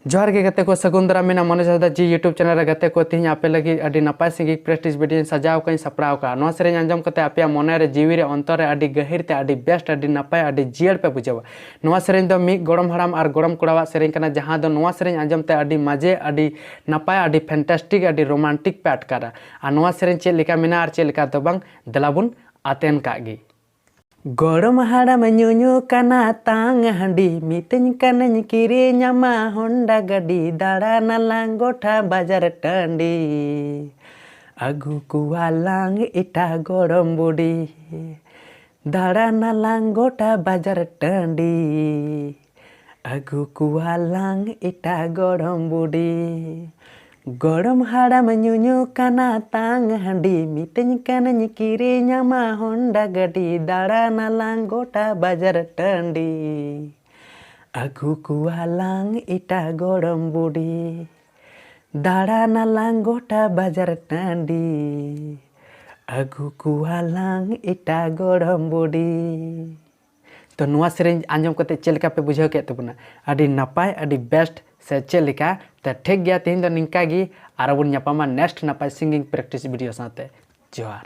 जोहार के गते को सगुन दाराम मेना मनोज हांसदा जी यूट्यूब चैनल गते को तीन आपे लगी अडी नपाय सिंगिंग प्रैक्टिस वीडियो सजाव कई सपड़ाव का नोआ सेरें आंजम कते आपे मने रे जीवी रे अंतर रे अडी गहिर ते अडी बेस्ट अडी नपाय अडी जियर पे बुझावा नोआ सेरें दो मी गोड़म हराम और गोड़म कोड़ावा सेरें कना जहां दो नोआ सेरें आंजम ते अडी मजे अडी नपाय अडी फैंटास्टिक अडी रोमांटिक पे अटकारा आ नोआ सेरें चेद लेका मेना आर चेद लेका दो बांग देलाबुन आतेन कागी गोड़म हाड़म ᱧᱩᱧᱩ काना तांग हंडी मितኝ कनኝ किरे ᱧᱟᱢᱟ होंडा गडी दाड़ाना लांग गोठा बाजार टांडी आगू कुआ लांग इटा गोड़म बुडी दाड़ाना लांग गोठा बाजार टांडी आगू कुआ लांग इटा गोड़म बुडी गोड़म हाड़म ᱧᱩᱧᱩ काना तांग हंडी मितኝ कनኝ किरे ᱧᱟᱢᱟ होंडा गडी दाड़ाना लांग गोटा बाजार टांडी आगू कुआ लांग इटा गोड़म बुडी दाड़ाना लांग गोटा बाजार टांडी आगू कुआ लांग इटा गोड़म बुडी तो नुआ सेरें आंजम कते चेलका पे बुझाव के तबना अडी नपाय अडी बेस्ट से चेलका तो ठीक गया तीन दो निंका गी आर बुन नेक्स्ट नपाय सिंगिंग प्रैक्टिस वीडियो साथे जोहार।